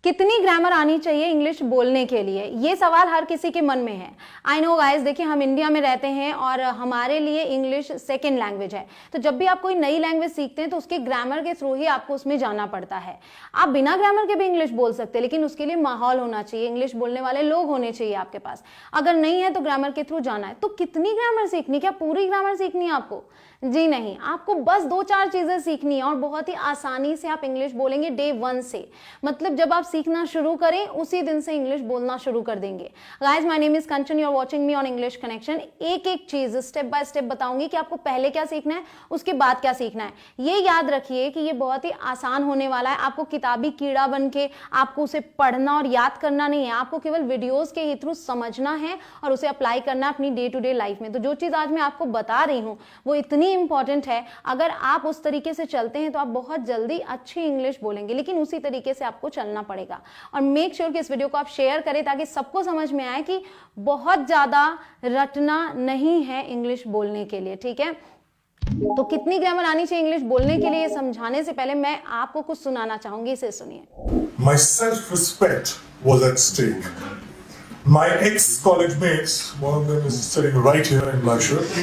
कितनी ग्रामर आनी चाहिए इंग्लिश बोलने के लिए, ये सवाल हर किसी के मन में है। आई नो गाइस, देखिए हम इंडिया में रहते हैं और हमारे लिए इंग्लिश सेकेंड लैंग्वेज है। तो जब भी आप कोई नई लैंग्वेज सीखते हैं तो उसके ग्रामर के थ्रू ही आपको उसमें जाना पड़ता है। आप बिना ग्रामर के भी इंग्लिश बोल सकते हैं, लेकिन उसके लिए माहौल होना चाहिए, इंग्लिश बोलने वाले लोग होने चाहिए आपके पास। अगर नहीं है तो ग्रामर के थ्रू जाना है। तो कितनी ग्रामर सीखनी, क्या पूरी ग्रामर सीखनी है आपको? जी नहीं, आपको बस 2-4 चीजें सीखनी है और बहुत ही आसानी से आप इंग्लिश बोलेंगे डे 1 से। मतलब जब आप सीखना शुरू करें उसी दिन से इंग्लिश बोलना शुरू कर देंगे। Guys, my name is Kanchan, you are watching me on English Connection. एक एक चीज स्टेप बाय स्टेप बताऊंगी कि आपको पहले क्या सीखना है, उसके बाद क्या सीखना है। ये याद रखिए कि ये बहुत ही आसान होने वाला है। आपको किताबी कीड़ा बन के आपको उसे पढ़ना और याद करना नहीं है, आपको केवल वीडियोस के थ्रू समझना है और उसे अप्लाई करना है अपनी डे टू डे लाइफ में। तो जो चीज आज मैं आपको बता रही हूँ वो इतनी इंपॉर्टेंट है, अगर आप उस तरीके से चलते हैं तो आप बहुत जल्दी अच्छी इंग्लिश बोलेंगे, लेकिन उसी तरीके से आपको चलना पड़ेगा। और मेक श्योर कि इस वीडियो को आप शेयर करें ताकि सबको समझ में आए कि बहुत ज्यादा रटना नहीं है इंग्लिश बोलने के लिए, ठीक है। तो कितनी ग्रामर आनी चाहिए इंग्लिश बोलने के लिए, समझाने से पहले मैं आपको कुछ सुनाना चाहूंगी, इसे सुनिए। My self-respect was at stake. My ex-college mates, one of them is sitting right here in black shirt.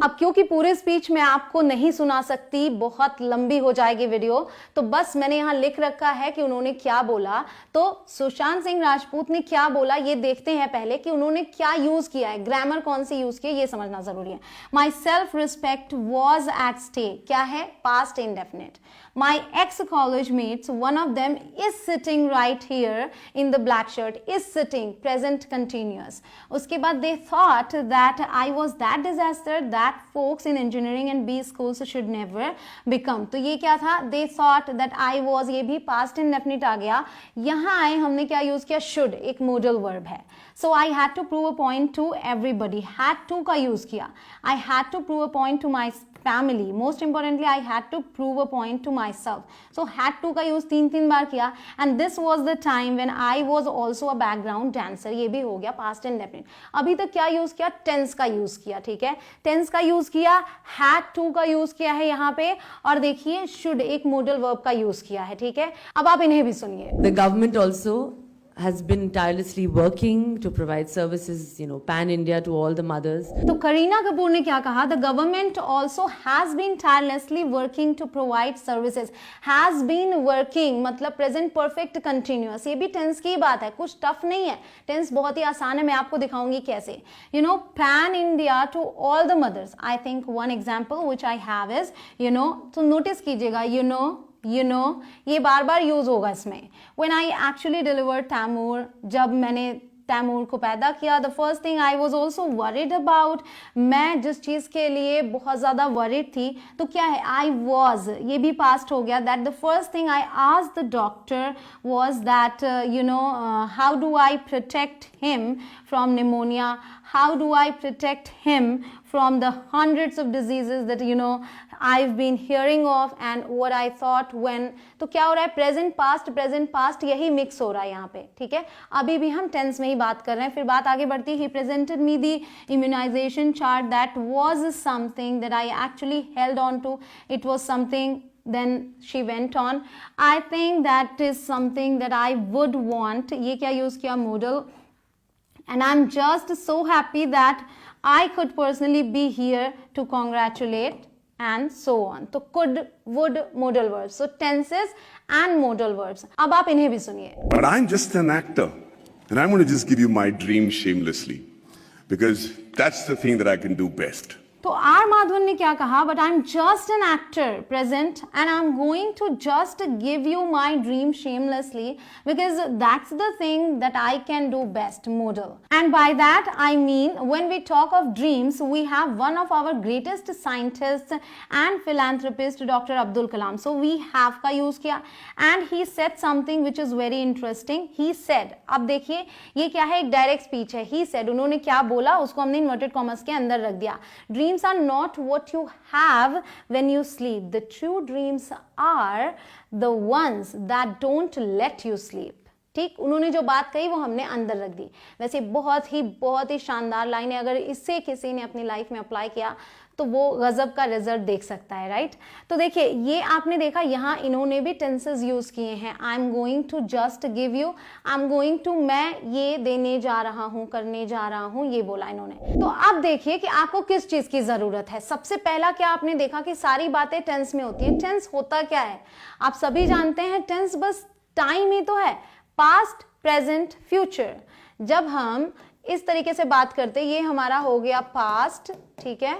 अब क्योंकि पूरे स्पीच में आपको नहीं सुना सकती, बहुत लंबी हो जाएगी वीडियो, तो बस मैंने यहाँ लिख रखा है कि उन्होंने क्या बोला। तो सुशांत सिंह राजपूत ने क्या बोला ये देखते हैं पहले कि उन्होंने क्या यूज किया है, ग्रामर कौन सी यूज की है, ये समझना जरूरी है। My self respect was at stake, क्या है, past indefinite. My ex-college mates, one of them is sitting right here in the black shirt, is sitting, present continuous. उसके बाद they thought that I was that disaster that folks in engineering and B schools should never become. तो ये क्या था, they thought that I was, ये भी past indefinite आ गया। यहाँ आए हमने क्या यूज किया, should, एक modal verb है। So I had to prove a point to everybody, had to का यूज किया। I had to prove a point to my family, most importantly I had to prove a point to myself. So had to का use 3 बार किया। and this was the time when I was also a background dancer, ये भी हो गया past indefinite। अभी तक क्या use किया, टेंस का यूज किया, ठीक है, टेंस का यूज किया, had to का यूज किया है यहाँ पे, और देखिए should एक modal verb का यूज किया है, ठीक है। अब आप इन्हें भी सुनिए। The government also has been tirelessly working to provide services, pan-India to all the mothers. तो करीना कपूर ने क्या कहा, the government also has been tirelessly working to provide services. Has been working मतलब प्रेजेंट परफेक्ट कंटिन्यूअस, ये भी tense की बात है, कुछ टफ नहीं है, टेंस बहुत ही आसान है, मैं आपको दिखाऊंगी कैसे। Pan India to all the mothers, I think one example which I have is, तो नोटिस कीजिएगा, ये बार बार यूज होगा इसमें। When I actually delivered Taimur, जब मैंने तैमूर को पैदा किया, the first thing I was also worried about, मैं जिस चीज के लिए बहुत ज्यादा वरिड थी, तो क्या है, आई वॉज, ये भी पास्ट हो गया। That the first thing I asked the doctor was that how do I protect him from pneumonia, how do I protect him from the hundreds of diseases that I've been hearing of and what I thought when, तो क्या हो रहा है, present past यही mix हो रहा है यहाँ पे, ठीक है। अभी भी हम टेंस में ही बात कर रहे हैं, फिर बात आगे बढ़ती है। He presented me the immunization chart, that was something that I actually held on to, it was something, then she went on, I think that is something that I would want, ये क्या use किया, modal, and I'm just so happy that I could personally be here to congratulate, and so on. तो could, would, modal verbs, so tenses and modal verbs. अब आप इन्हें भी सुनिए। But I'm just an actor, and I'm going to just give you my dream shamelessly, because that's the thing that I can do best. तो R Madhavan ने क्या कहा, but I am just an actor present and I am going to just give you my dream shamelessly because that's the thing that I can do best, model. And by that I mean when we talk of dreams we have one of our greatest scientist and philanthropist doctor Abdul Kalam, so we have का use किया and he said something which is very interesting. He said, अब देखिए ये क्या है, एक direct speech है। He said, उन्होंने क्या बोला उसको हमने इन्वर्टेड कॉमर्स के अंदर रख दिया। Dreams are not what you have when you sleep. The true dreams are the ones that don't let you sleep. ठीक, उन्होंने जो बात कही वो हमने अंदर रख दी। वैसे बहुत ही शानदार लाइन है, अगर इससे किसी ने अपनी लाइफ में अप्लाई किया तो वो गजब का रिजल्ट देख सकता है, राइट। तो देखिए ये आपने देखा यहाँ इन्होंने भी टेंसेस यूज किए हैं। I am going to just give you, I am going to, मैं ये देने जा रहा हूं, करने जा रहा हूं, ये बोला इन्होंने। तो अब देखिए कि आपको किस चीज की जरूरत है। सबसे पहला क्या आपने देखा कि सारी बातें टेंस में होती है। टेंस होता क्या है आप सभी जानते हैं, टेंस बस टाइम ही तो है, पास्ट, प्रेजेंट, फ्यूचर। जब हम इस तरीके से बात करते, ये हमारा हो गया पास्ट, ठीक है,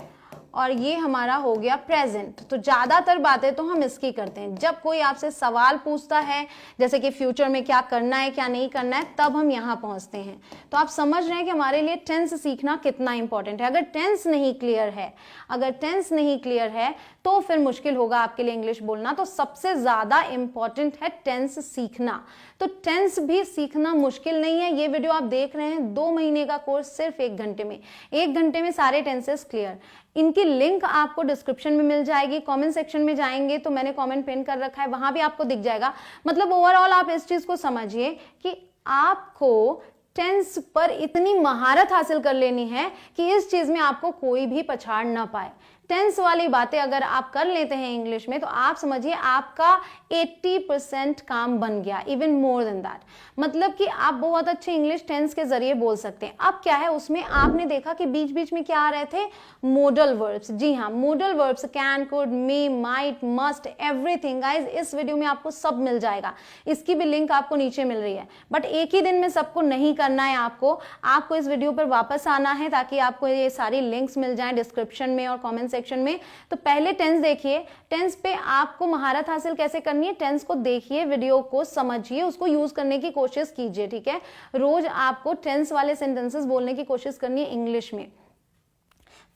और ये हमारा हो गया प्रेजेंट। तो ज्यादातर बातें तो हम इसकी करते हैं। जब कोई आपसे सवाल पूछता है जैसे कि फ्यूचर में क्या करना है क्या नहीं करना है, तब हम यहाँ पहुंचते हैं। तो आप समझ रहे हैं कि हमारे लिए टेंस सीखना कितना इंपॉर्टेंट है। अगर टेंस नहीं क्लियर है, अगर टेंस नहीं क्लियर है तो फिर मुश्किल होगा आपके लिए इंग्लिश बोलना। तो सबसे ज्यादा इंपॉर्टेंट है टेंस सीखना। तो टेंस भी सीखना मुश्किल नहीं है। ये वीडियो आप देख रहे हैं, 2 महीने का कोर्स सिर्फ 1 घंटे में, 1 घंटे में सारे टेंसेस क्लियर। इनकी लिंक आपको डिस्क्रिप्शन में मिल जाएगी। कमेंट सेक्शन में जाएंगे तो मैंने कमेंट पिन कर रखा है, वहां भी आपको दिख जाएगा। मतलब ओवरऑल आप इस चीज को समझिए कि आपको टेंस पर इतनी महारत हासिल कर लेनी है कि इस चीज में आपको कोई भी पछाड़ ना पाए। टेंस वाली बातें अगर आप कर लेते हैं इंग्लिश में तो आप समझिए आपका 80% काम बन गया, इवन मोर देन दैट। मतलब कि आप बहुत अच्छे इंग्लिश टेंस के जरिए बोल सकते हैं। अब क्या है उसमें आपने देखा कि बीच बीच में क्या आ रहे थे, मोडल वर्ब्स। जी हाँ, modal verbs, can, could, may, might, must, everything. Guys इस वीडियो में आपको सब मिल जाएगा, इसकी भी लिंक आपको नीचे मिल रही है। बट एक ही दिन में सबको नहीं करना है, आपको इस वीडियो पर वापस आना है ताकि आपको ये सारी लिंक्स मिल जाएं डिस्क्रिप्शन में और कमेंट सेक्शन में। तो पहले टेंस देखिए, टेंस पे आपको महारत हासिल कैसे करनी है, टेंस को देखिए, वीडियो को समझिए, उसको यूज करने की कोशिश कीजिए, ठीक है। रोज आपको टेंस वाले सेंटेंसेस बोलने की कोशिश करनी है इंग्लिश में।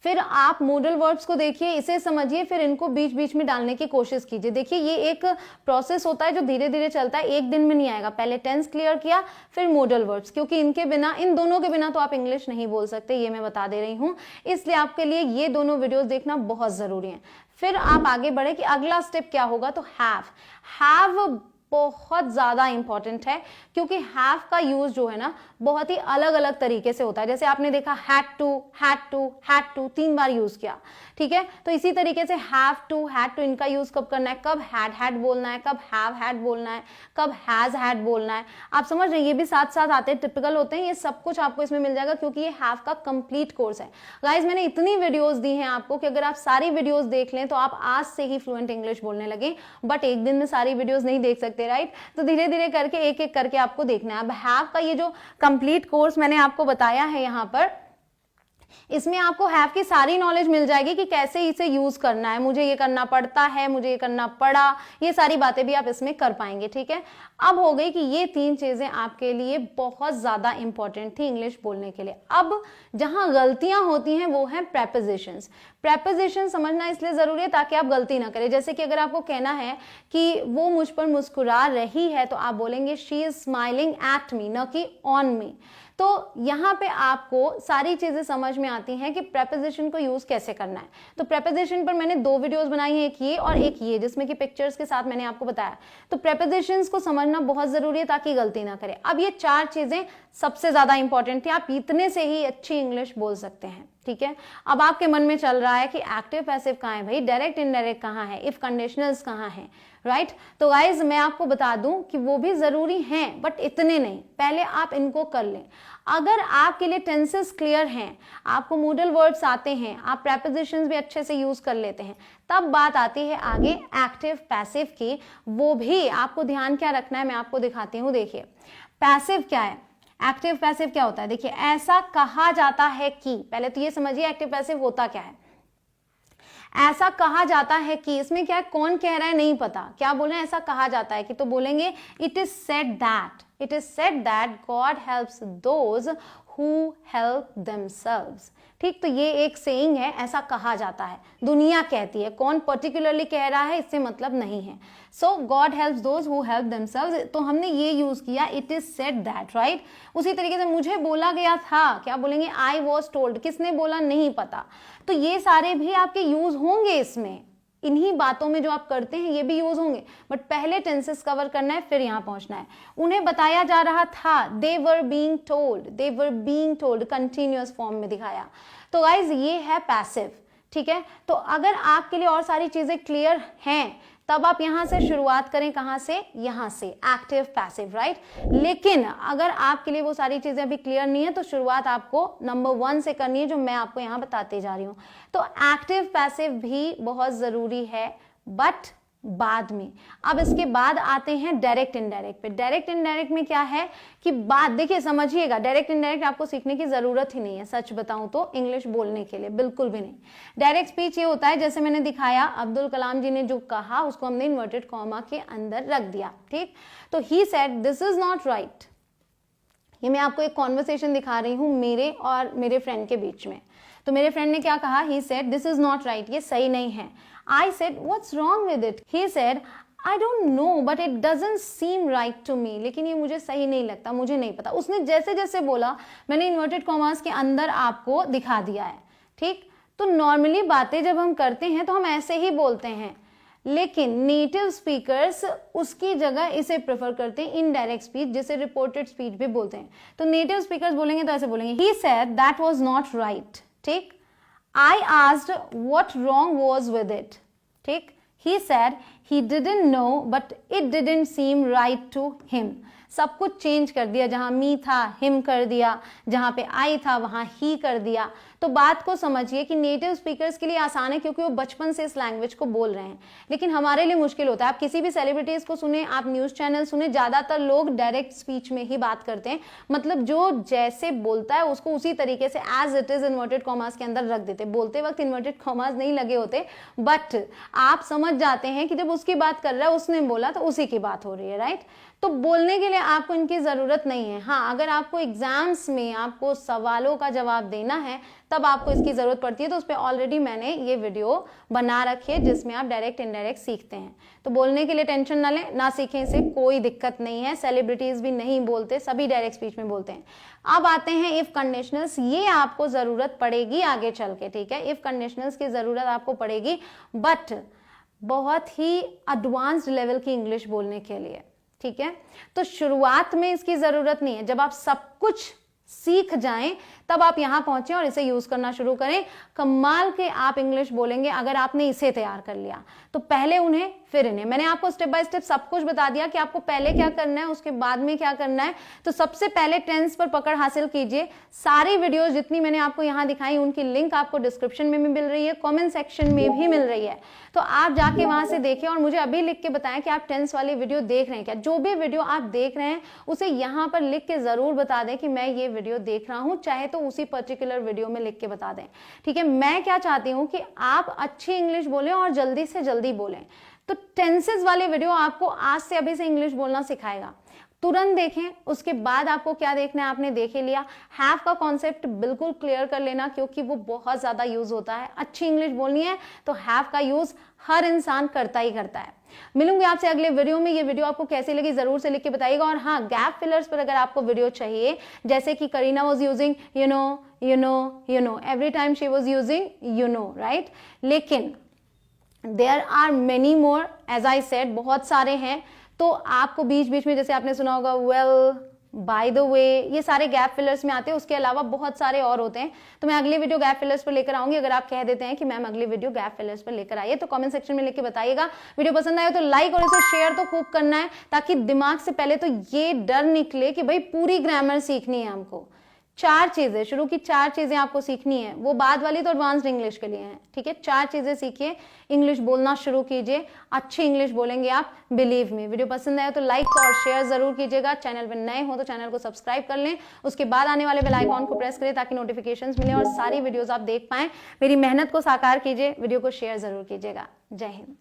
फिर आप मॉडल वर्ब्स को देखिए, इसे समझिए, फिर इनको बीच बीच में डालने की कोशिश कीजिए। देखिए ये एक प्रोसेस होता है जो धीरे धीरे चलता है, एक दिन में नहीं आएगा। पहले टेंस क्लियर किया, फिर मॉडल वर्ब्स, क्योंकि इनके बिना, इन दोनों के बिना तो आप इंग्लिश नहीं बोल सकते, ये मैं बता दे रही हूं। इसलिए आपके लिए ये दोनों वीडियोस देखना बहुत जरूरी है। फिर आप आगे बढ़े कि अगला स्टेप क्या होगा, तो हैव बहुत ज्यादा इंपॉर्टेंट है, क्योंकि हैव का यूज जो है ना बहुत ही अलग अलग तरीके से होता है। जैसे आपने देखा हैड टू 3 बार यूज किया, ठीक है। तो इसी तरीके से हैव टू इनका यूज कब करना है, कब हैड बोलना है, कब हैव हैड बोलना है, कब हैज हैड बोलना है। आप समझ रहे हैं, ये भी साथ साथ आते हैं, टिपिकल होते हैं। ये सब कुछ आपको इसमें मिल जाएगा क्योंकि ये हैव का कंप्लीट कोर्स है। गाइज मैंने इतनी वीडियोस दी हैं आपको कि अगर आप सारी वीडियोस देख लें तो आप आज से ही फ्लुएंट इंग्लिश बोलने लगे। बट एक दिन में सारी वीडियोस नहीं देख सकते, राइट। तो धीरे धीरे करके एक एक करके आपको देखना है। अब हैव का ये जो कंप्लीट कोर्स मैंने आपको बताया है यहाँ पर, इसमें आपको हैव की सारी नॉलेज मिल जाएगी कि कैसे इसे यूज करना है, मुझे ये करना पड़ता है, मुझे ये करना पड़ा, ये सारी बातें भी आप इसमें कर पाएंगे, ठीक है। अब हो गई कि ये 3 चीजें आपके लिए बहुत ज्यादा इंपॉर्टेंट थी इंग्लिश बोलने के लिए। अब जहां गलतियां होती हैं वो है प्रेपोजिशंस। प्रेपोजिशन समझना इसलिए जरूरी है ताकि आप गलती ना करें। जैसे कि अगर आपको कहना है कि वो मुझ पर मुस्कुरा रही है, तो आप बोलेंगे she is smiling at me, न कि ऑन मी। तो यहाँ पे आपको सारी चीजें समझ में आती हैं कि प्रेपोजिशन को यूज कैसे करना है। तो प्रेपोजिशन पर मैंने 2 वीडियोस बनाई हैं, एक ये और एक ये, जिसमें कि पिक्चर्स के साथ मैंने आपको बताया। तो प्रेपोजिशंस को समझना बहुत जरूरी है ताकि गलती ना करें। अब ये 4 चीजें सबसे ज्यादा इंपॉर्टेंट थी, आप इतने से ही अच्छी इंग्लिश बोल सकते हैं, ठीक है। अब आपके मन में चल रहा है कि एक्टिव पैसिव कहाँ है भाई, डायरेक्ट इनडायरेक्ट कहाँ है, इफ कंडीशनल्स कहाँ है, राइट। तो गाइज मैं आपको बता दूं कि वो भी जरूरी हैं, बट इतने नहीं। पहले आप इनको कर लें। अगर आपके लिए टेंसेस क्लियर हैं, आपको मॉडल वर्ड्स आते हैं, आप प्रेपोजिशंस भी अच्छे से यूज कर लेते हैं, तब बात आती है आगे एक्टिव पैसिव की। वो भी आपको ध्यान क्या रखना है मैं आपको दिखाती हूँ। देखिए पैसिव क्या है, एक्टिव पैसिव क्या होता है। देखिए ऐसा कहा जाता है कि, पहले तो ये समझिए एक्टिव पैसिव होता क्या है। ऐसा कहा जाता है कि, इसमें क्या है, कौन कह रहा है नहीं पता, क्या बोल रहे हैं, ऐसा कहा जाता है कि, तो बोलेंगे it is said that God helps those who help themselves. ठीक, तो ये एक सेइंग है, ऐसा कहा जाता है, दुनिया कहती है, कौन पर्टिकुलरली कह रहा है इससे मतलब नहीं है। So God helps those who help themselves, तो हमने ये यूज किया it is said that, right. उसी तरीके से मुझे बोला गया था, क्या बोलेंगे आई वॉज टोल्ड, किसने बोला नहीं पता। तो ये सारे भी आपके यूज होंगे इसमें, इन्हीं बातों में जो आप करते हैं ये भी यूज होंगे, बट पहले टेंसेस कवर करना है फिर यहां पहुंचना है। उन्हें बताया जा रहा था, they were being told, continuous form में दिखाया। तो गाइज ये है पैसिव, ठीक है, तो अगर आपके लिए और सारी चीजें क्लियर हैं तब आप यहां से शुरुआत करें, कहां से, यहां से, एक्टिव पैसिव, राइट। लेकिन अगर आपके लिए वो सारी चीजें अभी क्लियर नहीं है तो शुरुआत आपको नंबर 1 से करनी है, जो मैं आपको यहां बताते जा रही हूं। तो एक्टिव पैसिव भी बहुत जरूरी है, बट बाद में। अब इसके बाद आते हैं डायरेक्ट इनडायरेक्ट पे। डायरेक्ट इनडायरेक्ट में क्या है कि बात देखिए, समझिएगा, डायरेक्ट इनडायरेक्ट आपको सीखने की जरूरत ही नहीं है, सच बताऊं तो इंग्लिश बोलने के लिए बिल्कुल भी नहीं। डायरेक्ट स्पीच ये होता है, जैसे मैंने दिखाया, अब्दुल कलाम जी ने जो कहा उसको हमने इन्वर्टेड कॉमा के अंदर रख दिया, ठीक। तो he said this is not right. ये मैं आपको एक कॉन्वर्सेशन दिखा रही हूं मेरे और मेरे फ्रेंड के बीच में। तो मेरे फ्रेंड ने क्या कहा, he said this is not right, ये सही नहीं है। I said, what's wrong with it? He said, I don't know, but it doesn't seem right to me. लेकिन ये मुझे सही नहीं लगता, मुझे नहीं पता। उसने जैसे जैसे बोला मैंने इन्वर्टेड कॉमास के अंदर आपको दिखा दिया है, ठीक। तो नॉर्मली बातें जब हम करते हैं तो हम ऐसे ही बोलते हैं, लेकिन नेटिव स्पीकर्स उसकी जगह इसे प्रेफर करते हैं, इनडायरेक्ट स्पीच, जिसे रिपोर्टेड स्पीच भी बोलते हैं। तो नेटिव स्पीकर्स बोलेंगे तो ऐसे बोलेंगे, he said that was not right, ठीक। I asked what wrong was with it, ठीक। He said he didn't know but it didn't seem right to him. सब कुछ चेंज कर दिया, जहां मी था हिम कर दिया, जहां पे आई था वहां ही कर दिया। तो बात को समझिए कि नेटिव स्पीकर्स के लिए आसान है क्योंकि वो बचपन से इस लैंग्वेज को बोल रहे हैं, लेकिन हमारे लिए मुश्किल होता है। आप किसी भी सेलिब्रिटीज को सुने, आप न्यूज चैनल सुने, ज्यादातर लोग डायरेक्ट स्पीच में ही बात करते हैं, मतलब जो जैसे बोलता है उसको उसी तरीके से as it is inverted commas के अंदर रख देते। बोलते वक्त इन्वर्टेड कॉमास नहीं लगे होते, बट आप समझ जाते हैं कि जब उसकी बात कर रहा है, उसने बोला तो उसी की बात हो रही है, राइट। तो बोलने के लिए आपको इनकी जरूरत नहीं है। हाँ, अगर आपको एग्जाम्स में आपको सवालों का जवाब देना है तब आपको इसकी जरूरत पड़ती है, तो उस पर ऑलरेडी मैंने ये वीडियो बना रखी है जिसमें आप डायरेक्ट इनडायरेक्ट सीखते हैं। तो बोलने के लिए टेंशन ना लें, ना सीखें, इसे कोई दिक्कत नहीं है। सेलिब्रिटीज भी नहीं बोलते, सभी डायरेक्ट स्पीच में बोलते हैं। अब आते हैं इफ कंडीशनल्स, ये आपको जरूरत पड़ेगी आगे चल के, ठीक है। इफ कंडीशनल्स की जरूरत आपको पड़ेगी, बट बहुत ही एडवांस्ड लेवल की इंग्लिश बोलने के लिए, ठीक है। तो शुरुआत में इसकी जरूरत नहीं है, जब आप सब कुछ सीख जाएं तब आप यहां पहुंचे और इसे यूज करना शुरू करें। कमाल के आप इंग्लिश बोलेंगे अगर आपने इसे तैयार कर लिया। तो पहले उन्हें फिर इन्हें, मैंने आपको स्टेप बाय स्टेप सब कुछ बता दिया कि आपको पहले क्या करना है, उसके बाद में क्या करना है। तो सबसे पहले टेंस पर पकड़ हासिल कीजिए। सारी वीडियोस जितनी मैंने आपको यहां दिखाई उनकी लिंक आपको डिस्क्रिप्शन में भी मिल रही है, कमेंट सेक्शन में भी मिल रही है, तो आप जाके वहां से देखिए और मुझे अभी लिख के बताएं कि आप टेंस वाली वीडियो देख रहे हैं क्या। जो भी वीडियो आप देख रहे हैं उसे यहां पर लिख के जरूर बता दें कि मैं ये वीडियो देख रहा हूं, चाहे तो उसी पर्टिकुलर वीडियो में लिख के बता दें, ठीक है। मैं क्या चाहती हूं कि आप अच्छी इंग्लिश बोलें और जल्दी से जल्दी बोलें। तो टेंसेस वाली वीडियो आपको आज से अभी से इंग्लिश बोलना सिखाएगा, तुरंत देखें। उसके बाद आपको क्या देखना है, आपने देख ही लिया। हैव का कॉन्सेप्ट बिल्कुल क्लियर कर लेना क्योंकि वो बहुत ज्यादा यूज होता है। अच्छी इंग्लिश बोलनी है तो हैव का यूज हर इंसान करता ही करता है। मिलूंगी आपसे अगले वीडियो में। ये वीडियो आपको कैसी लगी जरूर से लिख के बताइएगा। और हाँ, गैप फिलर्स पर अगर आपको वीडियो चाहिए, जैसे कि Kareena was using you know every time she was using you know, right. लेकिन there are many more, as I said, बहुत सारे हैं। तो आपको बीच बीच में, जैसे आपने सुना होगा वेल, बाय द वे, ये सारे गैप फिलर्स में आते हैं। उसके अलावा बहुत सारे और होते हैं। तो मैं अगली वीडियो गैप फिलर्स पर लेकर आऊंगी। अगर आप कह देते हैं कि मैम अगली वीडियो गैप फिलर्स पर लेकर आइए तो कमेंट सेक्शन में लिख के बताइएगा। वीडियो पसंद आए तो लाइक और इसे शेयर तो खूब करना है, ताकि दिमाग से पहले तो ये डर निकले कि भाई पूरी ग्रामर सीखनी है हमको। 4 चीजें, शुरू की 4 चीजें आपको सीखनी है, वो बाद वाली तो एडवांस्ड इंग्लिश के लिए है, ठीक है। 4 चीजें सीखिए, इंग्लिश बोलना शुरू कीजिए, अच्छी इंग्लिश बोलेंगे आप, बिलीव मी। वीडियो पसंद आए तो लाइक और शेयर जरूर कीजिएगा। चैनल पर नए हो तो चैनल को सब्सक्राइब कर लें, उसके बाद आने वाले बेल आइकॉन को प्रेस करें ताकि नोटिफिकेशंस मिले और सारी वीडियोस आप देख पाएं। मेरी मेहनत को साकार कीजिए, वीडियो को शेयर जरूर कीजिएगा। जय हिंद।